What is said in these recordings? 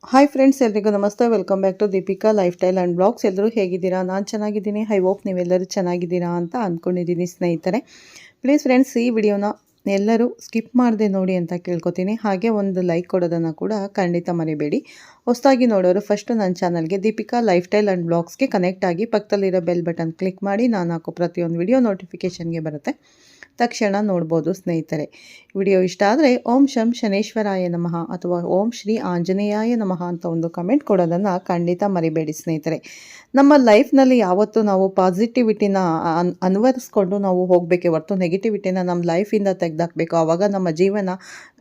Hi friends, ಎಲ್ರಿಗೂ ನಮಸ್ತೆ. Welcome back to Deepika lifestyle and blogs. ಎಲ್ಲರೂ ಹೇಗಿದ್ದೀರಾ? ನಾನು ಚೆನ್ನಾಗಿದ್ದೀನಿ. ಐ ಹೋಪ್ ನೀವೆಲ್ಲರೂ ಚೆನ್ನಾಗಿದ್ದೀರಾ ಅಂತ ಅಂದ್ಕೊಂಡಿದ್ದೀನಿ ಸ್ನೇಹಿತರೆ. ಪ್ಲೀಸ್ ಫ್ರೆಂಡ್ಸ್, ಈ ವಿಡಿಯೋನ ಎಲ್ಲರೂ ಸ್ಕಿಪ್ ಮಾಡದೆ ನೋಡಿ ಅಂತ ಕೇಳ್ಕೊತೀನಿ. ಹಾಗೆ ಒಂದು ಲೈಕ್ ಕೊಡೋದನ್ನು ಕೂಡ ಖಂಡಿತ ಮರಿಬೇಡಿ. ಹೊಸದಾಗಿ ನೋಡೋರು ಫಸ್ಟು ನನ್ನ ಚಾನಲ್ಗೆ ದೀಪಿಕಾ ಲೈಫ್ ಸ್ಟೈಲ್ ಆ್ಯಂಡ್ ಬ್ಲಾಗ್ಸ್ಗೆ ಕನೆಕ್ಟ್ ಆಗಿ ಪಕ್ಕದಲ್ಲಿರೋ ಬೆಲ್ ಬಟನ್ ಕ್ಲಿಕ್ ಮಾಡಿ. ನಾನು ಹಾಕೋ ಪ್ರತಿಯೊಂದು ವಿಡಿಯೋ ನೋಟಿಫಿಕೇಷನ್ಗೆ ಬರುತ್ತೆ, ತಕ್ಷಣ ನೋಡ್ಬೋದು ಸ್ನೇಹಿತರೆ. ವಿಡಿಯೋ ಇಷ್ಟ ಆದರೆ ಓಂ ಶಂ ಶನೇಶ್ವರಾಯ ನಮಃ ಅಥವಾ ಓಂ ಶ್ರೀ ಆಂಜನೇಯಾಯ ನಮಃ ಅಂತ ಒಂದು ಕಮೆಂಟ್ ಕೊಡೋದನ್ನು ಖಂಡಿತ ಮರಿಬೇಡಿ ಸ್ನೇಹಿತರೆ. ನಮ್ಮ ಲೈಫ್ನಲ್ಲಿ ಯಾವತ್ತೂ ನಾವು ಪಾಸಿಟಿವಿಟಿನ ಅನ್ವಯಿಸ್ಕೊಂಡು ನಾವು ಹೋಗಬೇಕೆ ಹೊರತು ನೆಗೆಟಿವಿಟಿನ ನಮ್ಮ ಲೈಫಿಂದ ತೆಗೆದಾಕಬೇಕು. ಆವಾಗ ನಮ್ಮ ಜೀವನ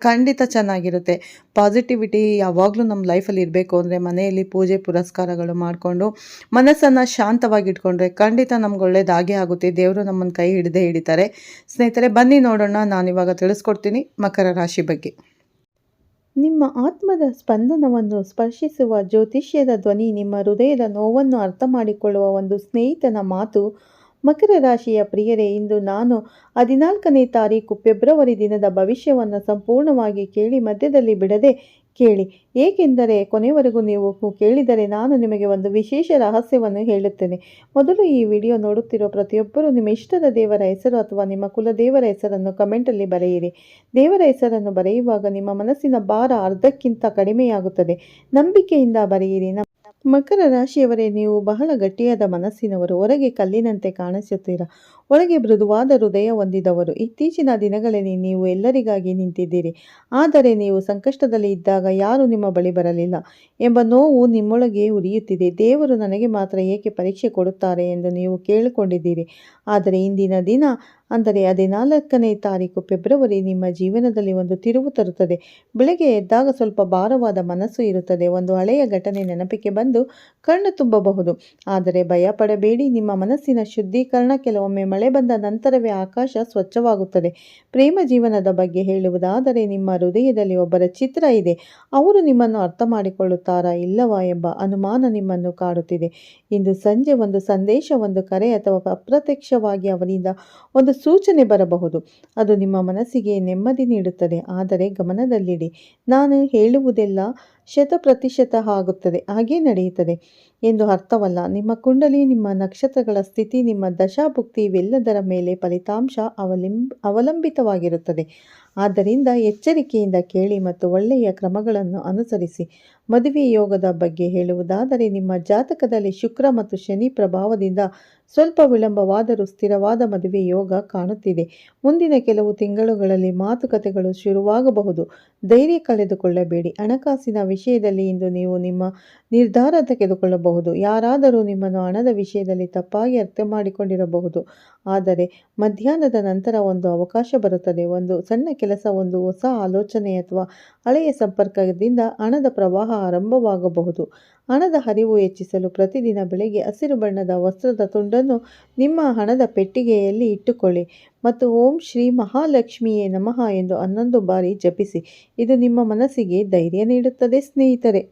ಖಂಡಿತ ಚೆನ್ನಾಗಿರುತ್ತೆ. ಪಾಸಿಟಿವಿಟಿ ಯಾವಾಗಲೂ ನಮ್ಮ ಲೈಫಲ್ಲಿ ಇರಬೇಕು ಅಂದರೆ ಮನೆಯಲ್ಲಿ ಪೂಜೆ ಪುರಸ್ಕಾರಗಳು ಮಾಡಿಕೊಂಡು ಮನಸ್ಸನ್ನು ಶಾಂತವಾಗಿಟ್ಕೊಂಡ್ರೆ ಖಂಡಿತ ನಮ್ಗೆ ಒಳ್ಳೇದಾಗೇ ಆಗುತ್ತೆ. ದೇವರು ನಮ್ಮನ್ನು ಕೈ ಹಿಡಿತಾರೆ ಸ್ನೇಹಿತರೆ. ಬನ್ನಿ ನೋಡೋಣ. ನಾನಿವಾಗ ತಿಳಿಸ್ಕೊಡ್ತೀನಿ ಮಕರ ರಾಶಿ ಬಗ್ಗೆ. ನಿಮ್ಮ ಆತ್ಮದ ಸ್ಪಂದನವನ್ನು ಸ್ಪರ್ಶಿಸುವ ಜ್ಯೋತಿಷ್ಯದ ಧ್ವನಿ, ನಿಮ್ಮ ಹೃದಯದ ನೋವನ್ನು ಅರ್ಥ ಮಾಡಿಕೊಳ್ಳುವ ಒಂದು ಸ್ನೇಹಿತನ ಮಾತು. ಮಕರ ರಾಶಿಯ ಪ್ರಿಯರೇ, ಇಂದು ನಾನು 14ನೇ ತಾರೀಕು ಫೆಬ್ರವರಿ ದಿನದ ಭವಿಷ್ಯವನ್ನು ಸಂಪೂರ್ಣವಾಗಿ ಕೇಳಿ ಮಧ್ಯದಲ್ಲಿ ಬಿಡದೆ ಕೇಳಿ. ಏಕೆಂದರೆ ಕೊನೆವರೆಗೂ ನೀವು ಕೇಳಿದರೆ ನಾನು ನಿಮಗೆ ಒಂದು ವಿಶೇಷ ರಹಸ್ಯವನ್ನು ಹೇಳುತ್ತೇನೆ. ಮೊದಲು ಈ ವಿಡಿಯೋ ನೋಡುತ್ತಿರೋ ಪ್ರತಿಯೊಬ್ಬರೂ ನಿಮ್ಮ ಇಷ್ಟದ ದೇವರ ಹೆಸರು ಅಥವಾ ನಿಮ್ಮ ಕುಲದೇವರ ಹೆಸರನ್ನು ಕಮೆಂಟಲ್ಲಿ ಬರೆಯಿರಿ. ದೇವರ ಹೆಸರನ್ನು ಬರೆಯುವಾಗ ನಿಮ್ಮ ಮನಸ್ಸಿನ ಭಾರ ಅರ್ಧಕ್ಕಿಂತ ಕಡಿಮೆಯಾಗುತ್ತದೆ. ನಂಬಿಕೆಯಿಂದ ಬರೆಯಿರಿ. ಮಕರ ರಾಶಿಯವರೇ, ನೀವು ಬಹಳ ಗಟ್ಟಿಯಾದ ಮನಸ್ಸಿನವರು. ಹೊರಗೆ ಕಲ್ಲಿನಂತೆ ಕಾಣಿಸುತ್ತೀರಾ, ಒಳಗೆ ಮೃದುವಾದ ಹೃದಯ ಹೊಂದಿದವರು. ಇತ್ತೀಚಿನ ದಿನಗಳಲ್ಲಿ ನೀವು ಎಲ್ಲರಿಗಾಗಿ ನಿಂತಿದ್ದೀರಿ, ಆದರೆ ನೀವು ಸಂಕಷ್ಟದಲ್ಲಿ ಇದ್ದಾಗ ಯಾರೂ ನಿಮ್ಮ ಬಳಿ ಬರಲಿಲ್ಲ ಎಂಬ ನೋವು ನಿಮ್ಮೊಳಗೆ ಉರಿಯುತ್ತಿದೆ. ದೇವರು ನನಗೆ ಮಾತ್ರ ಏಕೆ ಪರೀಕ್ಷೆ ಕೊಡುತ್ತಾರೆ ಎಂದು ನೀವು ಕೇಳಿಕೊಂಡಿದ್ದೀರಿ. ಆದರೆ ಇಂದಿನ ದಿನ ಅಂದರೆ 14ನೇ ತಾರೀಕು ಫೆಬ್ರವರಿ ನಿಮ್ಮ ಜೀವನದಲ್ಲಿ ಒಂದು ತಿರುವು ತರುತ್ತದೆ. ಬೆಳಗ್ಗೆ ಎದ್ದಾಗ ಸ್ವಲ್ಪ ಭಾರವಾದ ಮನಸ್ಸು ಇರುತ್ತದೆ. ಒಂದು ಹಳೆಯ ಘಟನೆ ನೆನಪಿಗೆ ಬಂದು ಕಣ್ಣು ತುಂಬಬಹುದು. ಆದರೆ ಭಯ ಪಡಬೇಡಿ. ನಿಮ್ಮ ಮನಸ್ಸಿನ ಶುದ್ಧೀಕರಣ ಕೆಲವೊಮ್ಮೆ ಮಳೆ ಬಂದ ನಂತರವೇ ಆಕಾಶ ಸ್ವಚ್ಛವಾಗುತ್ತದೆ. ಪ್ರೇಮ ಜೀವನದ ಬಗ್ಗೆ ಹೇಳುವುದಾದರೆ, ನಿಮ್ಮ ಹೃದಯದಲ್ಲಿ ಒಬ್ಬರ ಚಿತ್ರ ಇದೆ. ಅವರು ನಿಮ್ಮನ್ನು ಅರ್ಥ ಮಾಡಿಕೊಳ್ಳುತ್ತಾರಾ ಇಲ್ಲವಾ ಎಂಬ ಅನುಮಾನ ನಿಮ್ಮನ್ನು ಕಾಡುತ್ತಿದೆ. ಇಂದು ಸಂಜೆ ಒಂದು ಸಂದೇಶ, ಒಂದು ಕರೆ ಅಥವಾ ಅಪ್ರತ್ಯಕ್ಷವಾಗಿ ಅವರಿಂದ ಒಂದು ಸೂಚನೆ ಬರಬಹುದು. ಅದು ನಿಮ್ಮ ಮನಸ್ಸಿಗೆ ನೆಮ್ಮದಿ ನೀಡುತ್ತದೆ. ಆದರೆ ಗಮನದಲ್ಲಿಡಿ, ನಾನು ಹೇಳುವುದೆಲ್ಲ 100% ಹಾಗೇ ನಡೆಯುತ್ತದೆ ಎಂದು ಅರ್ಥವಲ್ಲ. ನಿಮ್ಮ ಕುಂಡಲಿ, ನಿಮ್ಮ ನಕ್ಷತ್ರಗಳ ಸ್ಥಿತಿ, ನಿಮ್ಮ ದಶಾಭುಕ್ತಿ ಇವೆಲ್ಲದರ ಮೇಲೆ ಫಲಿತಾಂಶ ಅವಲಂಬಿತವಾಗಿರುತ್ತದೆ. ಆದ್ದರಿಂದ ಎಚ್ಚರಿಕೆಯಿಂದ ಕೇಳಿ ಮತ್ತು ಒಳ್ಳೆಯ ಕ್ರಮಗಳನ್ನು ಅನುಸರಿಸಿ. ಮದುವೆ ಯೋಗದ ಬಗ್ಗೆ ಹೇಳುವುದಾದರೆ, ನಿಮ್ಮ ಜಾತಕದಲ್ಲಿ ಶುಕ್ರ ಮತ್ತು ಶನಿ ಪ್ರಭಾವದಿಂದ ಸ್ವಲ್ಪ ವಿಳಂಬವಾದರೂ ಸ್ಥಿರವಾದ ಮದುವೆ ಯೋಗ ಕಾಣುತ್ತಿದೆ. ಮುಂದಿನ ಕೆಲವು ತಿಂಗಳುಗಳಲ್ಲಿ ಮಾತುಕತೆಗಳು ಶುರುವಾಗಬಹುದು. ಧೈರ್ಯ ಕಳೆದುಕೊಳ್ಳಬೇಡಿ. ಹಣಕಾಸಿನ ವಿಷಯದಲ್ಲಿ ಇಂದು ನೀವು ನಿಮ್ಮ ನಿರ್ಧಾರ ತೆಗೆದುಕೊಳ್ಳಬಹುದು. ಯಾರಾದರೂ ನಿಮ್ಮನ್ನು ಹಣದ ವಿಷಯದಲ್ಲಿ ತಪ್ಪಾಗಿ ಅರ್ಥ ಮಾಡಿಕೊಂಡಿರಬಹುದು. ಆದರೆ ಮಧ್ಯಾಹ್ನದ ನಂತರ ಒಂದು ಅವಕಾಶ ಬರುತ್ತದೆ. ಒಂದು ಸಣ್ಣ ಕೆಲಸ, ಒಂದು ಹೊಸ ಆಲೋಚನೆ ಅಥವಾ ಹಳೆಯ ಸಂಪರ್ಕದಿಂದ ಹಣದ ಪ್ರವಾಹ ಆರಂಭವಾಗಬಹುದು. ಹಣದ ಹರಿವು ಹೆಚ್ಚಿಸಲು ಪ್ರತಿದಿನ ಬೆಳಗ್ಗೆ ಹಸಿರು ಬಣ್ಣದ ವಸ್ತ್ರದ ತುಂಡನ್ನು ನಿಮ್ಮ ಹಣದ ಪೆಟ್ಟಿಗೆಯಲ್ಲಿ ಇಟ್ಟುಕೊಳ್ಳಿ ಮತ್ತು ಓಂ ಶ್ರೀ ಮಹಾಲಕ್ಷ್ಮಿಯೇ ನಮಃ ಎಂದು 11 ಬಾರಿ ಜಪಿಸಿ. ಇದು ನಿಮ್ಮ ಮನಸ್ಸಿಗೆ ಧೈರ್ಯ ನೀಡುತ್ತದೆ ಸ್ನೇಹಿತರೆ.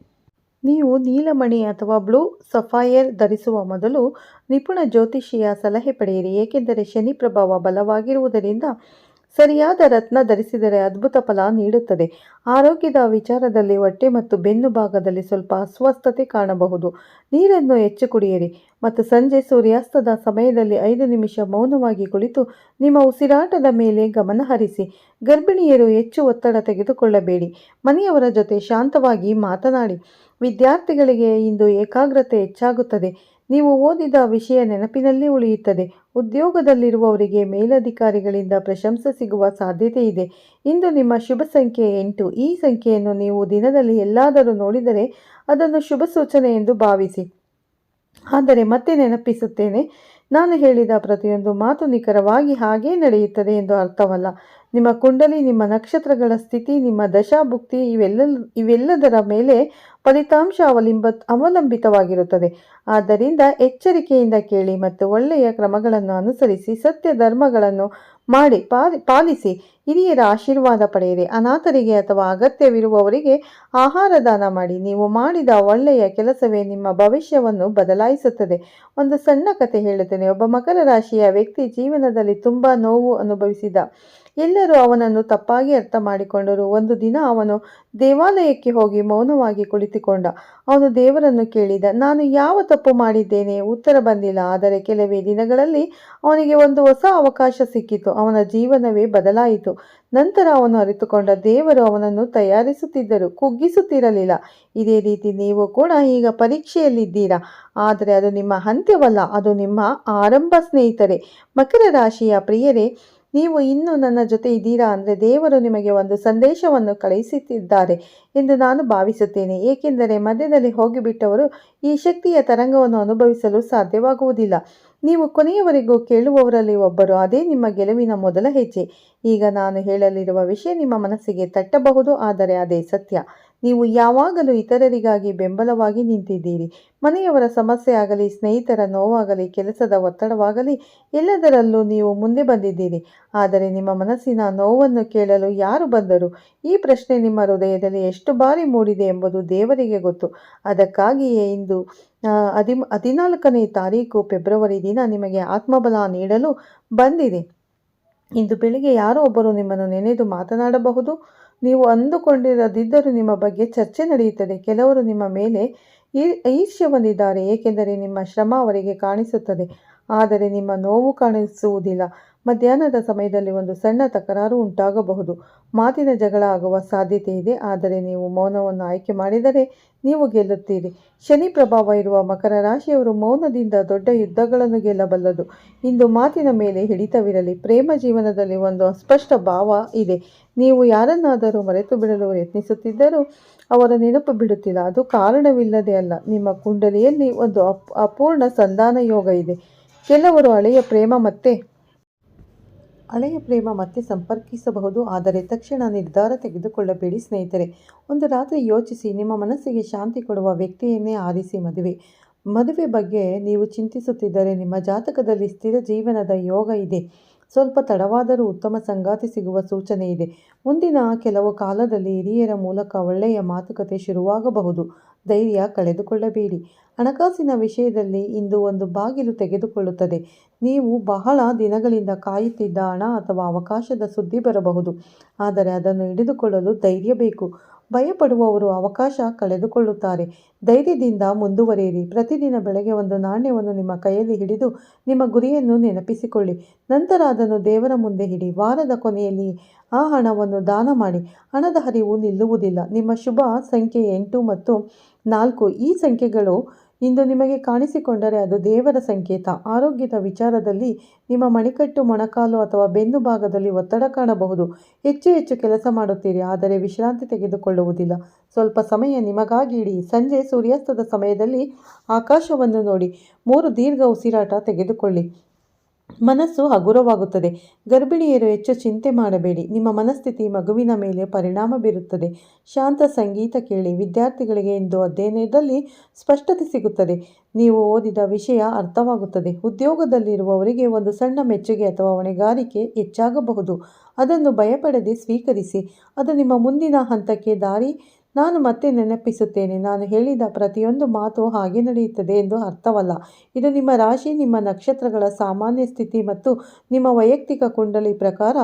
ನೀವು ನೀಲಮಣಿ ಅಥವಾ ಬ್ಲೂ ಸಫೈರ್ ಧರಿಸುವ ಮೊದಲು ನಿಪುಣ ಜ್ಯೋತಿಷಿಯ ಸಲಹೆ ಪಡೆಯಿರಿ. ಏಕೆಂದರೆ ಶನಿ ಪ್ರಭಾವ ಬಲವಾಗಿರುವುದರಿಂದ ಸರಿಯಾದ ರತ್ನ ಧರಿಸಿದರೆ ಅದ್ಭುತ ಫಲ ನೀಡುತ್ತದೆ. ಆರೋಗ್ಯದ ವಿಚಾರದಲ್ಲಿ ಹೊಟ್ಟೆ ಮತ್ತು ಬೆನ್ನು ಭಾಗದಲ್ಲಿ ಸ್ವಲ್ಪ ಅಸ್ವಸ್ಥತೆ ಕಾಣಬಹುದು. ನೀರನ್ನು ಹೆಚ್ಚು ಕುಡಿಯಿರಿ ಮತ್ತು ಸಂಜೆ ಸೂರ್ಯಾಸ್ತದ ಸಮಯದಲ್ಲಿ 5 ನಿಮಿಷ ಮೌನವಾಗಿ ಕುಳಿತು ನಿಮ್ಮ ಉಸಿರಾಟದ ಮೇಲೆ ಗಮನ ಹರಿಸಿ. ಗರ್ಭಿಣಿಯರು ಹೆಚ್ಚು ಒತ್ತಡ ತೆಗೆದುಕೊಳ್ಳಬೇಡಿ. ಮನೆಯವರ ಜೊತೆ ಶಾಂತವಾಗಿ ಮಾತನಾಡಿ. ವಿದ್ಯಾರ್ಥಿಗಳಿಗೆ ಇಂದು ಏಕಾಗ್ರತೆ ಹೆಚ್ಚಾಗುತ್ತದೆ. ನೀವು ಓದಿದ ವಿಷಯ ನೆನಪಿನಲ್ಲಿ ಉಳಿಯುತ್ತದೆ. ಉದ್ಯೋಗದಲ್ಲಿರುವವರಿಗೆ ಮೇಲಧಿಕಾರಿಗಳಿಂದ ಪ್ರಶಂಸೆ ಸಿಗುವ ಸಾಧ್ಯತೆ ಇದೆ. ಇಂದು ನಿಮ್ಮ ಶುಭ ಸಂಖ್ಯೆ 8. ಈ ಸಂಖ್ಯೆಯನ್ನು ನೀವು ದಿನದಲ್ಲಿ ಎಲ್ಲಾದರೂ ನೋಡಿದರೆ ಅದನ್ನು ಶುಭ ಸೂಚನೆ ಎಂದು ಭಾವಿಸಿ. ಆದರೆ ಮತ್ತೆ ನೆನಪಿಸುತ್ತೇನೆ, ನಾನು ಹೇಳಿದ ಪ್ರತಿಯೊಂದು ಮಾತು ನಿಖರವಾಗಿ ಹಾಗೇ ನಡೆಯುತ್ತದೆ ಎಂದು ಅರ್ಥವಲ್ಲ. ನಿಮ್ಮ ಕುಂಡಲಿ, ನಿಮ್ಮ ನಕ್ಷತ್ರಗಳ ಸ್ಥಿತಿ, ನಿಮ್ಮ ದಶಾಭುಕ್ತಿ ಇವೆಲ್ಲದರ ಮೇಲೆ ಫಲಿತಾಂಶ ಅವಲಂಬಿತವಾಗಿರುತ್ತದೆ. ಆದ್ದರಿಂದ ಎಚ್ಚರಿಕೆಯಿಂದ ಕೇಳಿ ಮತ್ತು ಒಳ್ಳೆಯ ಕ್ರಮಗಳನ್ನು ಅನುಸರಿಸಿ. ಸತ್ಯ ಧರ್ಮಗಳನ್ನು ಪಾಲಿಸಿ. ಹಿರಿಯರ ಆಶೀರ್ವಾದ ಪಡೆಯಿರಿ. ಅನಾಥರಿಗೆ ಅಥವಾ ಅಗತ್ಯವಿರುವವರಿಗೆ ಆಹಾರ ದಾನ ಮಾಡಿ. ನೀವು ಮಾಡಿದ ಒಳ್ಳೆಯ ಕೆಲಸವೇ ನಿಮ್ಮ ಭವಿಷ್ಯವನ್ನು ಬದಲಾಯಿಸುತ್ತದೆ. ಒಂದು ಸಣ್ಣ ಕತೆ ಹೇಳುತ್ತೇನೆ. ಒಬ್ಬ ಮಕರ ರಾಶಿಯ ವ್ಯಕ್ತಿ ಜೀವನದಲ್ಲಿ ತುಂಬ ನೋವು ಅನುಭವಿಸಿದ. ಎಲ್ಲರೂ ಅವನನ್ನು ತಪ್ಪಾಗಿ ಅರ್ಥ ಮಾಡಿಕೊಂಡರು. ಒಂದು ದಿನ ಅವನು ದೇವಾಲಯಕ್ಕೆ ಹೋಗಿ ಮೌನವಾಗಿ ಕುಳಿತು ಅರಿತುಕೊಂಡ. ಅವನು ದೇವರನ್ನು ಕೇಳಿದ, ನಾನು ಯಾವ ತಪ್ಪು ಮಾಡಿದ್ದೇನೆ? ಉತ್ತರ ಬಂದಿಲ್ಲ. ಆದರೆ ಕೆಲವೇ ದಿನಗಳಲ್ಲಿ ಅವನಿಗೆ ಒಂದು ಹೊಸ ಅವಕಾಶ ಸಿಕ್ಕಿತು. ಅವನ ಜೀವನವೇ ಬದಲಾಯಿತು. ನಂತರ ಅವನು ಅರಿತುಕೊಂಡ, ದೇವರು ಅವನನ್ನು ತಯಾರಿಸುತ್ತಿದ್ದರು, ಕುಗ್ಗಿಸುತ್ತಿರಲಿಲ್ಲ. ಇದೇ ರೀತಿ ನೀವು ಕೂಡ ಈಗ ಪರೀಕ್ಷೆಯಲ್ಲಿದ್ದೀರಾ, ಆದರೆ ಅದು ನಿಮ್ಮ ಅಂತ್ಯವಲ್ಲ, ಅದು ನಿಮ್ಮ ಆರಂಭ ಸ್ನೇಹಿತರೆ. ಮಕರ ರಾಶಿಯ ಪ್ರಿಯರೇ, ನೀವು ಇನ್ನೂ ನನ್ನ ಜೊತೆ ಇದ್ದೀರಾ ಅಂದರೆ ದೇವರು ನಿಮಗೆ ಒಂದು ಸಂದೇಶವನ್ನು ಕಳುಹಿಸುತ್ತಿದ್ದಾರೆ ಎಂದು ನಾನು ಭಾವಿಸುತ್ತೇನೆ. ಏಕೆಂದರೆ ಮಧ್ಯದಲ್ಲಿ ಹೋಗಿಬಿಟ್ಟವರು ಈ ಶಕ್ತಿಯ ತರಂಗವನ್ನು ಅನುಭವಿಸಲು ಸಾಧ್ಯವಾಗುವುದಿಲ್ಲ. ನೀವು ಕೊನೆಯವರೆಗೂ ಕೇಳುವವರಲ್ಲಿ ಒಬ್ಬರು. ಅದೇ ನಿಮ್ಮ ಗೆಲುವಿನ ಮೊದಲ ಹೆಜ್ಜೆ. ಈಗ ನಾನು ಹೇಳಲಿರುವ ವಿಷಯ ನಿಮ್ಮ ಮನಸ್ಸಿಗೆ ತಟ್ಟಬಹುದು, ಆದರೆ ಅದೇ ಸತ್ಯ. ನೀವು ಯಾವಾಗಲೂ ಇತರರಿಗಾಗಿ ಬೆಂಬಲವಾಗಿ ನಿಂತಿದ್ದೀರಿ. ಮನೆಯವರ ಸಮಸ್ಯೆ ಆಗಲಿ, ಸ್ನೇಹಿತರ ನೋವಾಗಲಿ, ಕೆಲಸದ ಒತ್ತಡವಾಗಲಿ, ಎಲ್ಲದರಲ್ಲೂ ನೀವು ಮುಂದೆ ಬಂದಿದ್ದೀರಿ. ಆದರೆ ನಿಮ್ಮ ಮನಸ್ಸಿನ ನೋವನ್ನು ಕೇಳಲು ಯಾರು ಬಂದರು? ಈ ಪ್ರಶ್ನೆ ನಿಮ್ಮ ಹೃದಯದಲ್ಲಿ ಎಷ್ಟು ಬಾರಿ ಮೂಡಿದೆ ಎಂಬುದು ದೇವರಿಗೆ ಗೊತ್ತು. ಅದಕ್ಕಾಗಿಯೇ ಇಂದು 14ನೇ ತಾರೀಕು ಫೆಬ್ರವರಿ ದಿನ ನಿಮಗೆ ಆತ್ಮಬಲ ನೀಡಲು ಬಂದಿದೆ. ಇಂದು ಬೆಳಿಗ್ಗೆ ಯಾರೋ ಒಬ್ಬರು ನಿಮ್ಮನ್ನು ನೆನೆದು ಮಾತನಾಡಬಹುದು. ನೀವು ಅಂದುಕೊಂಡಿರದಿದ್ದರೂ ನಿಮ್ಮ ಬಗ್ಗೆ ಚರ್ಚೆ ನಡೆಯುತ್ತದೆ. ಕೆಲವರು ನಿಮ್ಮ ಮೇಲೆ ಈರ್ಷ್ಯೆ ಹೊಂದಿದ್ದಾರೆ, ಏಕೆಂದರೆ ನಿಮ್ಮ ಶ್ರಮ ಅವರಿಗೆ ಕಾಣಿಸುತ್ತದೆ, ಆದರೆ ನಿಮ್ಮ ನೋವು ಕಾಣಿಸುವುದಿಲ್ಲ. ಮಧ್ಯಾಹ್ನದ ಸಮಯದಲ್ಲಿ ಒಂದು ಸಣ್ಣ ತಕರಾರು ಉಂಟಾಗಬಹುದು. ಮಾತಿನ ಜಗಳ ಆಗುವ ಸಾಧ್ಯತೆ ಇದೆ, ಆದರೆ ನೀವು ಮೌನವನ್ನು ಆಯ್ಕೆ ಮಾಡಿದರೆ ನೀವು ಗೆಲ್ಲುತ್ತೀರಿ. ಶನಿ ಪ್ರಭಾವ ಇರುವ ಮಕರ ರಾಶಿಯವರು ಮೌನದಿಂದ ದೊಡ್ಡ ಯುದ್ಧಗಳನ್ನು ಗೆಲ್ಲಬಲ್ಲದು. ಇಂದು ಮಾತಿನ ಮೇಲೆ ಹಿಡಿತವಿರಲಿ. ಪ್ರೇಮ ಜೀವನದಲ್ಲಿ ಒಂದು ಅಸ್ಪಷ್ಟ ಭಾವ ಇದೆ. ನೀವು ಯಾರನ್ನಾದರೂ ಮರೆತು ಬಿಡಲು ಯತ್ನಿಸುತ್ತಿದ್ದರೂ ಅವರ ನೆನಪು ಬಿಡುತ್ತಿಲ್ಲ. ಅದು ಕಾರಣವಿಲ್ಲದೆ ಅಲ್ಲ. ನಿಮ್ಮ ಕುಂಡಲಿಯಲ್ಲಿ ಒಂದು ಅಪೂರ್ಣ ಸಂಧಾನ ಯೋಗ ಇದೆ. ಕೆಲವರು ಹಳೆಯ ಪ್ರೇಮ ಮತ್ತೆ ಸಂಪರ್ಕಿಸಬಹುದು, ಆದರೆ ತಕ್ಷಣ ನಿರ್ಧಾರ ತೆಗೆದುಕೊಳ್ಳಬೇಡಿ ಸ್ನೇಹಿತರೆ. ಒಂದು ರಾತ್ರಿ ಯೋಚಿಸಿ. ನಿಮ್ಮ ಮನಸ್ಸಿಗೆ ಶಾಂತಿ ಕೊಡುವ ವ್ಯಕ್ತಿಯನ್ನೇ ಆರಿಸಿ. ಮದುವೆ ಬಗ್ಗೆ ನೀವು ಚಿಂತಿಸುತ್ತಿದ್ದರೆ ನಿಮ್ಮ ಜಾತಕದಲ್ಲಿ ಸ್ಥಿರ ಜೀವನದ ಯೋಗ ಇದೆ. ಸ್ವಲ್ಪ ತಡವಾದರೂ ಉತ್ತಮ ಸಂಗಾತಿ ಸಿಗುವ ಸೂಚನೆ ಇದೆ. ಮುಂದಿನ ಕೆಲವು ಕಾಲದಲ್ಲಿ ಹಿರಿಯರ ಮೂಲಕ ಒಳ್ಳೆಯ ಮಾತುಕತೆ ಶುರುವಾಗಬಹುದು. ಧೈರ್ಯ ಕಳೆದುಕೊಳ್ಳಬೇಡಿ. ಹಣಕಾಸಿನ ವಿಷಯದಲ್ಲಿ ಇಂದು ಒಂದು ಬಾಗಿಲು ತೆಗೆದುಕೊಳ್ಳುತ್ತದೆ. ನೀವು ಬಹಳ ದಿನಗಳಿಂದ ಕಾಯುತ್ತಿದ್ದ ಹಣ ಅಥವಾ ಅವಕಾಶದ ಸುದ್ದಿ ಬರಬಹುದು, ಆದರೆ ಅದನ್ನು ಹಿಡಿದುಕೊಳ್ಳಲು ಧೈರ್ಯ ಬೇಕು. ಭಯಪಡುವವರು ಅವಕಾಶ ಕಳೆದುಕೊಳ್ಳುತ್ತಾರೆ. ಧೈರ್ಯದಿಂದ ಮುಂದುವರಿಯಿರಿ. ಪ್ರತಿದಿನ ಬೆಳಗ್ಗೆ ಒಂದು ನಾಣ್ಯವನ್ನು ನಿಮ್ಮ ಕೈಯಲ್ಲಿ ಹಿಡಿದು ನಿಮ್ಮ ಗುರಿಯನ್ನು ನೆನಪಿಸಿಕೊಳ್ಳಿ. ನಂತರ ಅದನ್ನು ದೇವರ ಮುಂದೆ ಇಡಿ. ವಾರದ ಕೊನೆಯಲ್ಲಿ ಆ ಹಣವನ್ನು ದಾನ ಮಾಡಿ. ಹಣದ ಹರಿವು ನಿಲ್ಲುವುದಿಲ್ಲ. ನಿಮ್ಮ ಶುಭ ಸಂಖ್ಯೆ 8 ಮತ್ತು 4. ಈ ಸಂಖ್ಯೆಗಳು ಇಂದು ನಿಮಗೆ ಕಾಣಿಸಿಕೊಂಡರೆ ಅದು ದೇವರ ಸಂಕೇತ. ಆರೋಗ್ಯದ ವಿಚಾರದಲ್ಲಿ ನಿಮ್ಮ ಮಣಿಕಟ್ಟು, ಮೊಣಕಾಲು ಅಥವಾ ಬೆನ್ನು ಭಾಗದಲ್ಲಿ ಒತ್ತಡ ಕಾಣಬಹುದು. ಹೆಚ್ಚು ಕೆಲಸ ಮಾಡುತ್ತೀರಿ, ಆದರೆ ವಿಶ್ರಾಂತಿ ತೆಗೆದುಕೊಳ್ಳುವುದಿಲ್ಲ. ಸ್ವಲ್ಪ ಸಮಯ ನಿಮಗಾಗಿ ಇಡಿ. ಸಂಜೆ ಸೂರ್ಯಾಸ್ತದ ಸಮಯದಲ್ಲಿ ಆಕಾಶವನ್ನು ನೋಡಿ 3 ದೀರ್ಘ ಉಸಿರಾಟ ತೆಗೆದುಕೊಳ್ಳಿ. ಮನಸ್ಸು ಹಗುರವಾಗುತ್ತದೆ. ಗರ್ಭಿಣಿಯರು ಹೆಚ್ಚು ಚಿಂತೆ ಮಾಡಬೇಡಿ. ನಿಮ್ಮ ಮನಸ್ಥಿತಿ ಮಗುವಿನ ಮೇಲೆ ಪರಿಣಾಮ ಬೀರುತ್ತದೆ. ಶಾಂತ ಸಂಗೀತ ಕೇಳಿ. ವಿದ್ಯಾರ್ಥಿಗಳಿಗೆ ಇಂದು ಅಧ್ಯಯನದಲ್ಲಿ ಸ್ಪಷ್ಟತೆ ಸಿಗುತ್ತದೆ. ನೀವು ಓದಿದ ವಿಷಯ ಅರ್ಥವಾಗುತ್ತದೆ. ಉದ್ಯೋಗದಲ್ಲಿರುವವರಿಗೆ ಒಂದು ಸಣ್ಣ ಮೆಚ್ಚುಗೆ ಅಥವಾ ಹೊಣೆಗಾರಿಕೆ ಹೆಚ್ಚಾಗಬಹುದು. ಅದನ್ನು ಭಯಪಡದೆ ಸ್ವೀಕರಿಸಿ. ಅದು ನಿಮ್ಮ ಮುಂದಿನ ಹಂತಕ್ಕೆ ದಾರಿ. ನಾನು ಮತ್ತೆ ನೆನಪಿಸುತ್ತೇನೆ, ನಾನು ಹೇಳಿದ ಪ್ರತಿಯೊಂದು ಮಾತು ಹಾಗೆ ನಡೆಯುತ್ತದೆ ಎಂದು ಅರ್ಥವಲ್ಲ. ಇದು ನಿಮ್ಮ ರಾಶಿ, ನಿಮ್ಮ ನಕ್ಷತ್ರಗಳ ಸಾಮಾನ್ಯ ಸ್ಥಿತಿ ಮತ್ತು ನಿಮ್ಮ ವೈಯಕ್ತಿಕ ಕುಂಡಲಿ ಪ್ರಕಾರ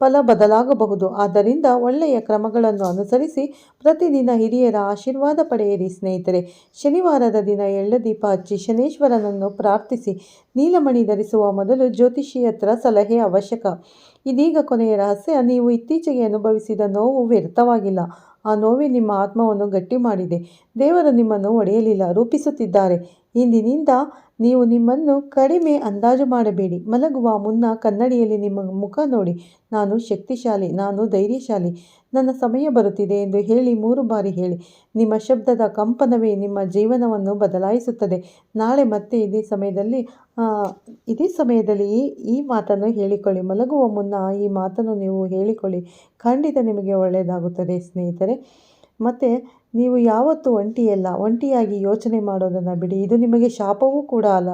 ಫಲ ಬದಲಾಗಬಹುದು. ಆದ್ದರಿಂದ ಒಳ್ಳೆಯ ಕ್ರಮಗಳನ್ನು ಅನುಸರಿಸಿ ಪ್ರತಿದಿನ ಹಿರಿಯರ ಆಶೀರ್ವಾದ ಪಡೆಯಿರಿ ಸ್ನೇಹಿತರೆ. ಶನಿವಾರದ ದಿನ ಎಳ್ಳು ದೀಪ ಹಚ್ಚಿ ಶನೇಶ್ವರನನ್ನು ಪ್ರಾರ್ಥಿಸಿ. ನೀಲಮಣಿ ಧರಿಸುವ ಮೊದಲು ಜ್ಯೋತಿಷಿಯತ್ರ ಸಲಹೆ ಅವಶ್ಯಕ. ಇದೀಗ ಕೊನೆಯ ರಹಸ್ಯ. ನೀವು ಇತ್ತೀಚೆಗೆ ಅನುಭವಿಸಿದ ನೋವು ವ್ಯರ್ಥವಾಗಿಲ್ಲ. ಆ ನೋವೇ ನಿಮ್ಮ ಆತ್ಮವನ್ನು ಗಟ್ಟಿ ಮಾಡಿದೆ. ದೇವರು ನಿಮ್ಮನ್ನು ಒಡೆಯಲಿಲ್ಲ, ರೂಪಿಸುತ್ತಿದ್ದಾರೆ. ಇಂದಿನಿಂದ ನೀವು ನಿಮ್ಮನ್ನು ಕಡಿಮೆ ಅಂದಾಜು ಮಾಡಬೇಡಿ. ಮಲಗುವ ಮುನ್ನ ಕನ್ನಡಿಯಲ್ಲಿ ನಿಮ್ಮ ಮುಖ ನೋಡಿ. ನಾನು ಶಕ್ತಿಶಾಲಿ, ನಾನು ಧೈರ್ಯಶಾಲಿ, ನನ್ನ ಸಮಯ ಬರುತ್ತಿದೆ ಎಂದು ಹೇಳಿ 3 ಬಾರಿ ಹೇಳಿ. ನಿಮ್ಮ ಶಬ್ದದ ಕಂಪನವೇ ನಿಮ್ಮ ಜೀವನವನ್ನು ಬದಲಾಯಿಸುತ್ತದೆ. ನಾಳೆ ಮತ್ತೆ ಇದೇ ಸಮಯದಲ್ಲಿ ಈ ಮಾತನ್ನು ಹೇಳಿಕೊಳ್ಳಿ. ಮಲಗುವ ಮುನ್ನ ಈ ಮಾತನ್ನು ನೀವು ಹೇಳಿಕೊಳ್ಳಿ. ಖಂಡಿತ ನಿಮಗೆ ಒಳ್ಳೆಯದಾಗುತ್ತದೆ ಸ್ನೇಹಿತರೆ. ಮತ್ತು ನೀವು ಯಾವತ್ತೂ ಒಂಟಿಯಲ್ಲ. ಒಂಟಿಯಾಗಿ ಯೋಚನೆ ಮಾಡೋದನ್ನು ಬಿಡಿ. ಇದು ನಿಮಗೆ ಶಾಪವೂ ಕೂಡ ಅಲ್ಲ,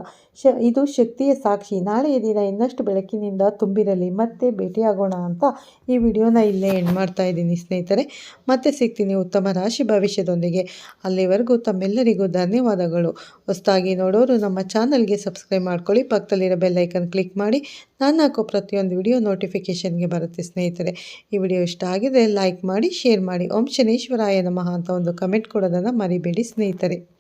ಇದು ಶಕ್ತಿಯ ಸಾಕ್ಷಿ. ನಾಳೆಯ ದಿನ ಇನ್ನಷ್ಟು ಬೆಳಕಿನಿಂದ ತುಂಬಿರಲಿ. ಮತ್ತೆ ಭೇಟಿಯಾಗೋಣ ಅಂತ ಈ ವಿಡಿಯೋನ ಇಲ್ಲೇ ಎಂಡ್ ಮಾಡ್ತಾ ಇದ್ದೀನಿ ಸ್ನೇಹಿತರೆ. ಮತ್ತೆ ಸಿಗ್ತೀನಿ ಉತ್ತಮ ರಾಶಿ ಭವಿಷ್ಯದೊಂದಿಗೆ. ಅಲ್ಲಿವರೆಗೂ ತಮ್ಮೆಲ್ಲರಿಗೂ ಧನ್ಯವಾದಗಳು. ಹೊಸದಾಗಿ ನೋಡೋರು ನಮ್ಮ ಚಾನಲ್ಗೆ ಸಬ್ಸ್ಕ್ರೈಬ್ ಮಾಡ್ಕೊಳ್ಳಿ. ಪಕ್ಕದಲ್ಲಿರೋ ಬೆಲ್ ಐಕನ್ ಕ್ಲಿಕ್ ಮಾಡಿ ನಾನು ಹಾಕೋ ಪ್ರತಿಯೊಂದು ವಿಡಿಯೋ ನೋಟಿಫಿಕೇಷನ್ಗೆ ಬರುತ್ತೆ ಸ್ನೇಹಿತರೆ. ಈ ವಿಡಿಯೋ ಇಷ್ಟ ಆಗಿದ್ರೆ ಲೈಕ್ ಮಾಡಿ, ಶೇರ್ ಮಾಡಿ. ಓಂ ಶನೇಶ್ವರಾಯ ನಮಃ ಅಂತ ಒಂದು ಕಮೆಂಟ್ ಕೊಡೋದನ್ನು ಮರಿಬೇಡಿ ಸ್ನೇಹಿತರೆ.